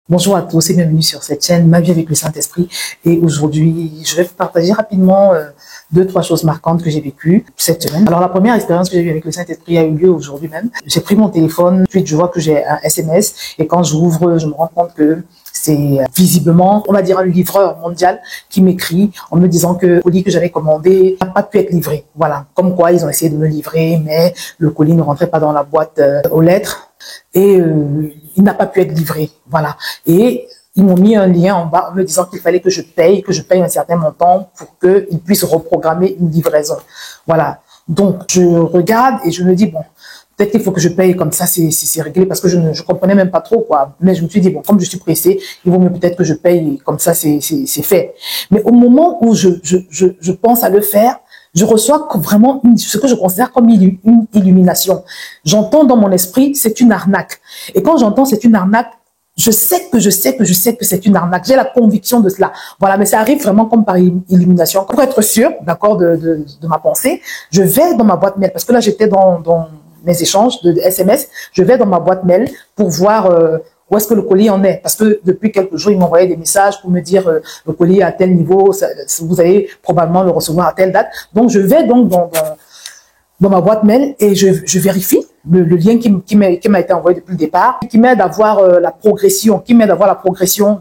Bonjour à tous et bienvenue sur cette chaîne Ma vie avec le Saint-Esprit. Et aujourd'hui, je vais vous partager rapidement deux, trois choses marquantes que j'ai vécues cette semaine. Alors la première expérience que j'ai eue avec le Saint-Esprit a eu lieu aujourd'hui même. J'ai pris mon téléphone, ensuite je vois que j'ai un SMS et quand j'ouvre, je me rends compte que c'est visiblement, on va dire, un livreur mondial qui m'écrit en me disant que le colis que j'avais commandé n'a pas pu être livré. Voilà, comme quoi ils ont essayé de me livrer, mais le colis ne rentrait pas dans la boîte aux lettres. Et il n'a pas pu être livré, voilà. Et ils m'ont mis un lien en bas en me disant qu'il fallait que je paye un certain montant pour qu'ils puissent reprogrammer une livraison, voilà. Donc je regarde et je me dis bon, peut-être qu'il faut que je paye comme ça, c'est réglé parce que je comprenais même pas trop quoi. Mais je me suis dit bon, comme je suis pressée, il vaut mieux peut-être que je paye comme ça, c'est fait. Mais au moment où je pense à le faire, je reçois vraiment ce que je considère comme une illumination. J'entends dans mon esprit, c'est une arnaque. Et quand j'entends c'est une arnaque, je sais que c'est une arnaque. J'ai la conviction de cela. Voilà, mais ça arrive vraiment comme par illumination. Pour être sûr, d'accord, de ma pensée, je vais dans ma boîte mail, parce que là, j'étais dans mes échanges de SMS, je vais dans ma boîte mail pour voir où est-ce que le colis en est. Parce que depuis quelques jours, ils m'envoyaient des messages pour me dire le colis est à tel niveau, vous allez probablement le recevoir à telle date. Donc, je vais donc dans ma boîte mail et je vérifie le lien qui m'a été envoyé depuis le départ, qui m'aide à voir la progression,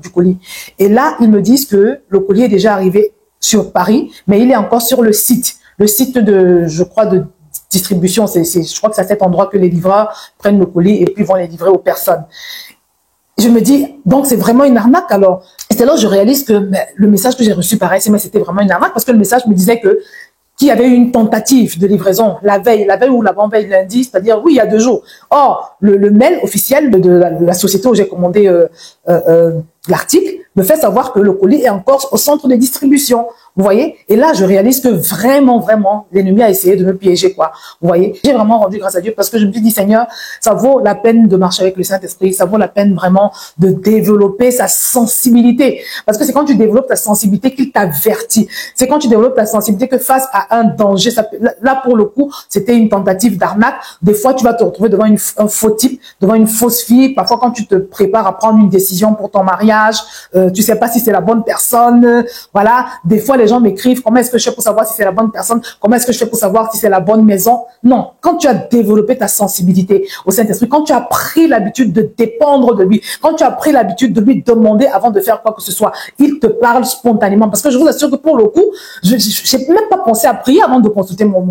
du colis. Et là, ils me disent que le colis est déjà arrivé sur Paris, mais il est encore sur le site de, je crois, de distribution. Je crois que c'est à cet endroit que les livreurs prennent le colis et puis vont les livrer aux personnes. Je me dis, donc c'est vraiment une arnaque alors. Et c'est là où je réalise que le message que j'ai reçu par SMS, c'était vraiment une arnaque parce que le message me disait qu'il y avait eu une tentative de livraison la veille ou l'avant-veille lundi, c'est-à-dire oui, il y a 2 jours. Or, le mail officiel de la société où j'ai commandé l'article me fait savoir que le colis est encore au centre de distribution. Vous voyez? Et là, je réalise que vraiment, l'ennemi a essayé de me piéger, quoi. Vous voyez? J'ai vraiment rendu grâce à Dieu parce que je me suis dit, Seigneur, ça vaut la peine de marcher avec le Saint-Esprit. Ça vaut la peine vraiment de développer sa sensibilité. Parce que c'est quand tu développes ta sensibilité qu'il t'avertit. C'est quand tu développes ta sensibilité que face à un danger, là, pour le coup, c'était une tentative d'arnaque. Des fois, tu vas te retrouver devant un faux type, devant une fausse fille. Parfois, quand tu te prépares à prendre une décision pour ton mariage, tu sais pas si c'est la bonne personne. Voilà. Des fois, les gens m'écrivent, comment est-ce que je fais pour savoir si c'est la bonne personne? Comment est-ce que je fais pour savoir si c'est la bonne maison? Non. Quand tu as développé ta sensibilité au Saint-Esprit, quand tu as pris l'habitude de dépendre de lui, quand tu as pris l'habitude de lui demander avant de faire quoi que ce soit, il te parle spontanément. Parce que je vous assure que pour le coup, je n'ai même pas pensé à prier avant de consulter mon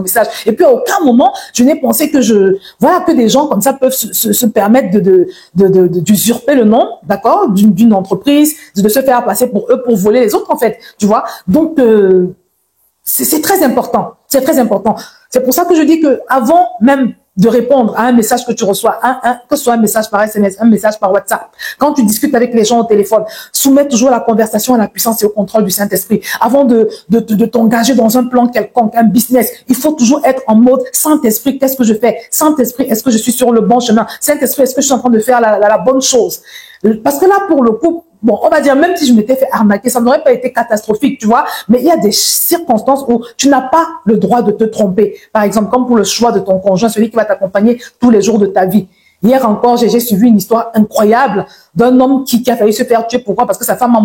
message. Et puis, à aucun moment, je n'ai pensé que des gens comme ça peuvent se permettre d'usurper le nom, d'accord, d'une entreprise, de se faire passer pour eux, pour voler les autres, en fait, tu vois. Donc, c'est très important. C'est très important. C'est pour ça que je dis que avant même de répondre à un message que tu reçois, que ce soit un message par SMS, un message par WhatsApp, quand tu discutes avec les gens au téléphone, soumets toujours la conversation à la puissance et au contrôle du Saint-Esprit. Avant de t'engager dans un plan quelconque, un business, il faut toujours être en mode Saint-Esprit, qu'est-ce que je fais? Saint-Esprit, est-ce que je suis sur le bon chemin? Saint-Esprit, est-ce que je suis en train de faire la bonne chose? Parce que là, pour le coup, bon, on va dire, même si je m'étais fait arnaquer, ça n'aurait pas été catastrophique, tu vois. Mais il y a des circonstances où tu n'as pas le droit de te tromper. Par exemple, comme pour le choix de ton conjoint, celui qui va t'accompagner tous les jours de ta vie. Hier encore, j'ai suivi une histoire incroyable d'un homme qui a failli se faire tuer. Pourquoi? Parce que sa femme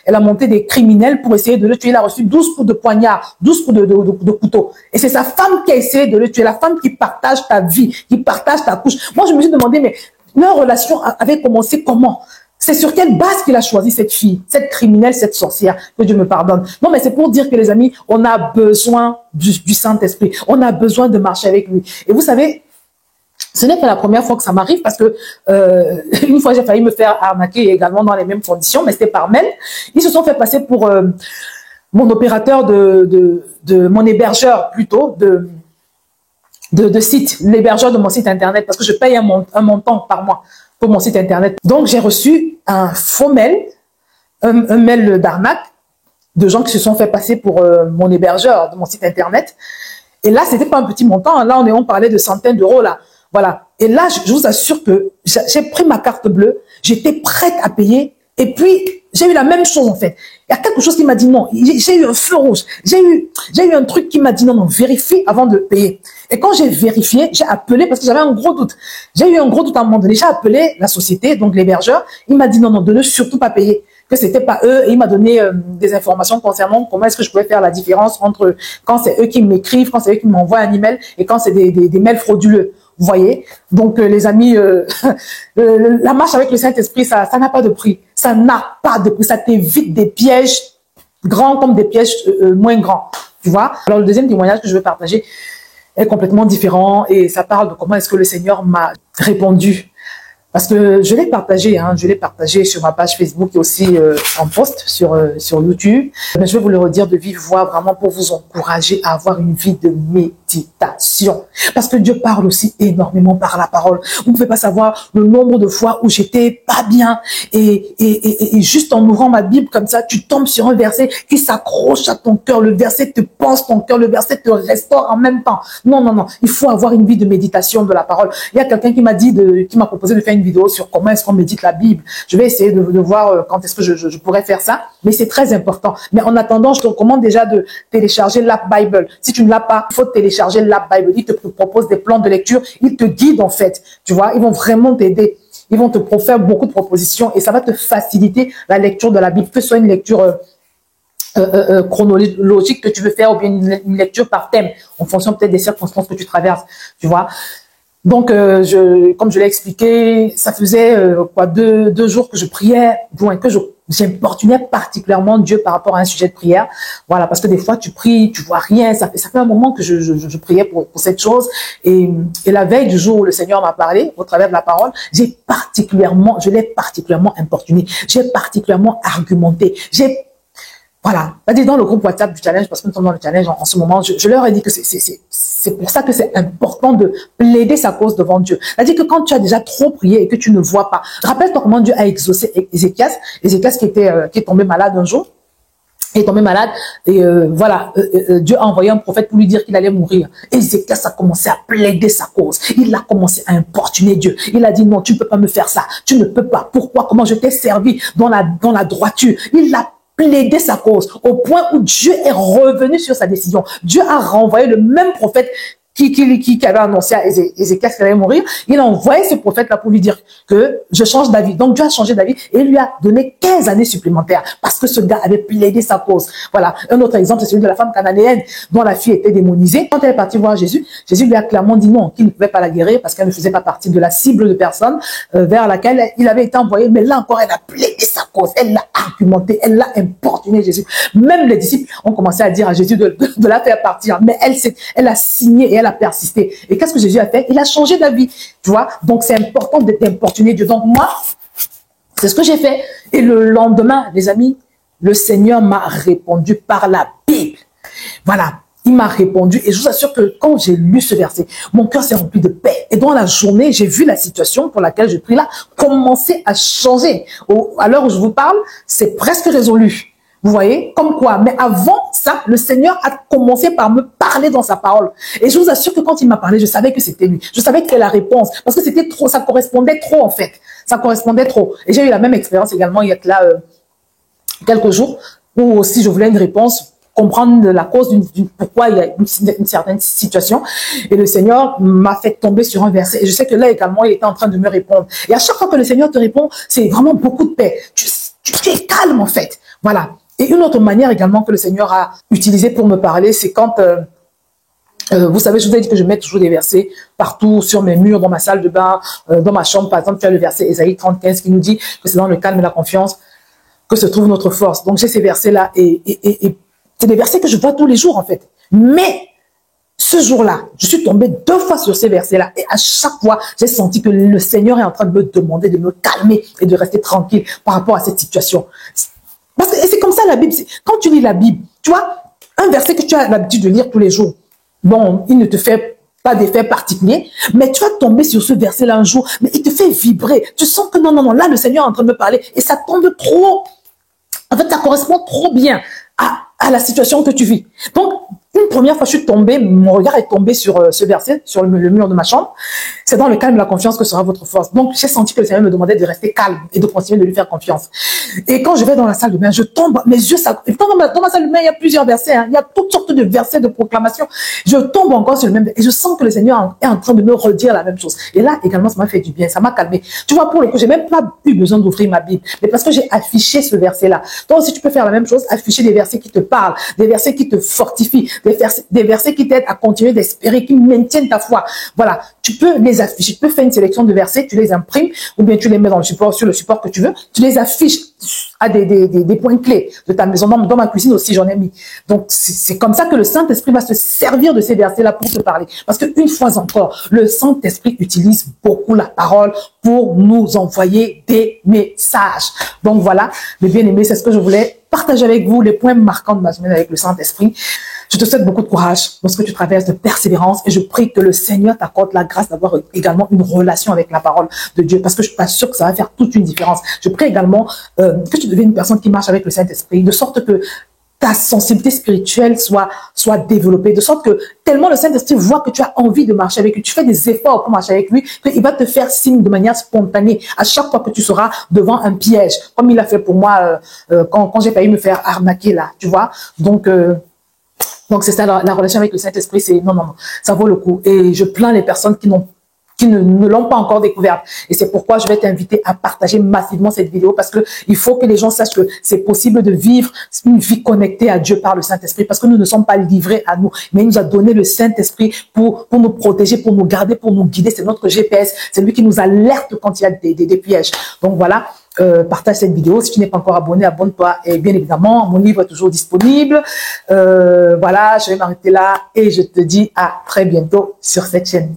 elle a monté des criminels pour essayer de le tuer. Il a reçu 12 coups de poignard, 12 coups de couteau. Et c'est sa femme qui a essayé de le tuer. La femme qui partage ta vie, qui partage ta couche. Moi, je me suis demandé, mais leur relation avait commencé comment? C'est sur quelle base qu'il a choisi cette fille, cette criminelle, cette sorcière, que Dieu me pardonne. Non, mais c'est pour dire que les amis, on a besoin du Saint-Esprit. On a besoin de marcher avec lui. Et vous savez, ce n'est pas la première fois que ça m'arrive parce que une fois j'ai failli me faire arnaquer également dans les mêmes conditions, mais c'était par mail. Ils se sont fait passer pour mon opérateur de mon hébergeur plutôt de site, l'hébergeur de mon site internet, parce que je paye un montant par mois pour mon site internet. Donc, j'ai reçu un faux mail, un mail d'arnaque de gens qui se sont fait passer pour mon hébergeur de mon site internet. Et là, c'était pas un petit montant. Là, on parlait de centaines d'euros, là. Voilà. Et là, je vous assure que j'ai pris ma carte bleue. J'étais prête à payer Et puis, j'ai eu la même chose, en fait. Il y a quelque chose qui m'a dit non. J'ai eu un feu rouge. J'ai eu un truc qui m'a dit non, vérifie avant de payer. Et quand j'ai vérifié, j'ai appelé parce que j'avais un gros doute. J'ai eu un gros doute à un moment donné. J'ai appelé la société, donc l'hébergeur. Il m'a dit non, de ne surtout pas payer. Que c'était pas eux. Et il m'a donné des informations concernant comment est-ce que je pouvais faire la différence entre quand c'est eux qui m'écrivent, quand c'est eux qui m'envoient un email et quand c'est des mails frauduleux. Vous voyez? Donc, les amis, la marche avec le Saint-Esprit, ça n'a pas de prix. Ça n'a pas de prix. Ça t'évite des pièges grands comme des pièges moins grands. Tu vois? Alors, le deuxième témoignage que je veux partager est complètement différent et ça parle de comment est-ce que le Seigneur m'a répondu. Parce que je l'ai partagé sur ma page Facebook et aussi en post sur YouTube. Mais je vais vous le redire de vive voix vraiment pour vous encourager à avoir une vie de méditation. Parce que Dieu parle aussi énormément par la parole. Vous ne pouvez pas savoir le nombre de fois où j'étais pas bien et juste en ouvrant ma Bible comme ça, tu tombes sur un verset qui s'accroche à ton cœur. Le verset te pense ton cœur, le verset te restaure en même temps. Non. Il faut avoir une vie de méditation de la parole. Il y a quelqu'un qui m'a proposé de faire une vidéo sur comment est-ce qu'on médite la Bible. Je vais essayer de voir quand est-ce que je pourrais faire ça, mais c'est très important. Mais en attendant, je te recommande déjà de télécharger l'app Bible. Si tu ne l'as pas, il faut télécharger l'app Bible. Il te propose des plans de lecture, il te guide en fait. Tu vois, ils vont vraiment t'aider. Ils vont te faire beaucoup de propositions et ça va te faciliter la lecture de la Bible, que ce soit une lecture chronologique que tu veux faire ou bien une lecture par thème, en fonction peut-être des circonstances que tu traverses. Tu vois. Donc, comme je l'ai expliqué, ça faisait deux jours que je priais, que j'importunais particulièrement Dieu par rapport à un sujet de prière. Voilà, parce que des fois tu pries, tu vois rien. Ça fait un moment que je priais pour cette chose. Et la veille du jour où le Seigneur m'a parlé au travers de la parole, je l'ai particulièrement importuné. J'ai particulièrement argumenté. Voilà, c'est-à-dire dans le groupe WhatsApp du challenge, parce que nous sommes dans le challenge en ce moment, je leur ai dit que c'est pour ça que c'est important de plaider sa cause devant Dieu. C'est-à-dire que quand tu as déjà trop prié et que tu ne vois pas, rappelle-toi comment Dieu a exaucé Ézéchias qui est tombé malade un jour. Il est tombé malade et Dieu a envoyé un prophète pour lui dire qu'il allait mourir. Ézéchias a commencé à plaider sa cause. Il a commencé à importuner Dieu. Il a dit non, tu ne peux pas me faire ça. Tu ne peux pas. Pourquoi? Comment je t'ai servi dans la droiture? Il a plaider sa cause au point où Dieu est revenu sur sa décision. Dieu a renvoyé le même prophète qui avait annoncé à Ézéchias qu'il allait mourir. Il a envoyé ce prophète-là pour lui dire que je change d'avis. Donc Dieu a changé d'avis et il lui a donné 15 années supplémentaires parce que ce gars avait plaidé sa cause. Voilà. Un autre exemple, c'est celui de la femme cananéenne dont la fille était démonisée. Quand elle est partie voir Jésus, Jésus lui a clairement dit non, qu'il ne pouvait pas la guérir parce qu'elle ne faisait pas partie de la cible de personnes vers laquelle il avait été envoyé. Mais là encore, elle a plaidé sa cause. Elle l'a argumenté. Elle l'a importuné Jésus. Même les disciples ont commencé à dire à Jésus de la faire partir. Mais elle a signé et elle a persisté. Et qu'est-ce que Jésus a fait? Il a changé d'avis. Tu vois? Donc, c'est important d'être importuné Dieu. Donc, moi, c'est ce que j'ai fait. Et le lendemain, les amis, le Seigneur m'a répondu par la Bible. Voilà. Il m'a répondu. Et je vous assure que quand j'ai lu ce verset, mon cœur s'est rempli de paix. Et dans la journée, j'ai vu la situation pour laquelle je prie là commencer à changer. À l'heure où je vous parle, c'est presque résolu. Vous voyez, comme quoi. Mais avant ça, le Seigneur a commencé par me parler dans sa parole. Et je vous assure que quand il m'a parlé, je savais que c'était lui. Je savais que c'était la réponse. Parce que c'était trop, ça correspondait trop en fait. Ça correspondait trop. Et j'ai eu la même expérience également il y a quelques jours, où aussi je voulais une réponse, comprendre la cause pourquoi il y a une certaine situation. Et le Seigneur m'a fait tomber sur un verset. Et je sais que là également, il était en train de me répondre. Et à chaque fois que le Seigneur te répond, c'est vraiment beaucoup de paix. Tu es calme en fait. Voilà. Et une autre manière également que le Seigneur a utilisé pour me parler, c'est quand, vous savez, je vous ai dit que je mets toujours des versets partout sur mes murs, dans ma salle de bain, dans ma chambre. Par exemple, tu as le verset Ésaïe 35 qui nous dit que c'est dans le calme et la confiance que se trouve notre force. Donc, j'ai ces versets-là et c'est des versets que je vois tous les jours en fait. Mais ce jour-là, je suis tombée 2 fois sur ces versets-là et à chaque fois, j'ai senti que le Seigneur est en train de me demander de me calmer et de rester tranquille par rapport à cette situation. Parce que c'est comme ça la Bible. Quand tu lis la Bible, tu vois, un verset que tu as l'habitude de lire tous les jours, bon, il ne te fait pas d'effet particulier, mais tu vas tomber sur ce verset-là un jour, mais il te fait vibrer. Tu sens que non, là, le Seigneur est en train de me parler et ça tombe trop. En fait, ça correspond trop bien à la situation que tu vis. Donc, une une première fois, je suis tombée, mon regard est tombé sur ce verset, sur le mur de ma chambre. C'est dans le calme et la confiance que sera votre force. Donc, j'ai senti que le Seigneur me demandait de rester calme et de continuer de lui faire confiance. Et quand je vais dans la salle de bain, je tombe, mes yeux, dans ma salle de bain, il y a plusieurs versets, hein, il y a toutes sortes de versets de proclamation. Je tombe encore sur le même, et je sens que le Seigneur est en train de me redire la même chose. Et là, également, ça m'a fait du bien, ça m'a calmé. Tu vois, pour le coup, j'ai même pas eu besoin d'ouvrir ma Bible, mais parce que j'ai affiché ce verset-là. Donc, si tu peux faire la même chose, afficher des versets qui te parlent, des versets qui te fortifient, des versets qui t'aident à continuer d'espérer, qui maintiennent ta foi. Voilà, tu peux les afficher, tu peux faire une sélection de versets, tu les imprimes, ou bien tu les mets dans le support, sur le support que tu veux, tu les affiches à des points clés de ta maison. Dans ma cuisine aussi, j'en ai mis. Donc, c'est comme ça que le Saint-Esprit va se servir de ces versets-là pour te parler. Parce qu'une fois encore, le Saint-Esprit utilise beaucoup la parole pour nous envoyer des messages. Donc voilà, mes bien-aimés, c'est ce que je voulais partager avec vous, les points marquants de ma semaine avec le Saint-Esprit. Je te souhaite beaucoup de courage dans ce que tu traverses, de persévérance, et je prie que le Seigneur t'accorde la grâce d'avoir également une relation avec la parole de Dieu, parce que je suis pas sûre que ça va faire toute une différence. Je prie également que tu deviennes une personne qui marche avec le Saint-Esprit, de sorte que ta sensibilité spirituelle soit développée, de sorte que tellement le Saint-Esprit voit que tu as envie de marcher avec lui, tu fais des efforts pour marcher avec lui, qu'il va te faire signe de manière spontanée à chaque fois que tu seras devant un piège, comme il a fait pour moi quand j'ai failli me faire arnaquer là, tu vois. Donc c'est ça, la relation avec le Saint-Esprit, c'est non, ça vaut le coup. Et je plains les personnes qui ne l'ont pas encore découverte. Et c'est pourquoi je vais t'inviter à partager massivement cette vidéo, parce que il faut que les gens sachent que c'est possible de vivre une vie connectée à Dieu par le Saint-Esprit, parce que nous ne sommes pas livrés à nous, mais il nous a donné le Saint-Esprit pour nous protéger, pour nous garder, pour nous guider. C'est notre GPS, c'est lui qui nous alerte quand il y a des pièges. Donc voilà. Partage cette vidéo. Si tu n'es pas encore abonné, abonne-toi. Et bien évidemment, mon livre est toujours disponible. Voilà, je vais m'arrêter là et je te dis à très bientôt sur cette chaîne.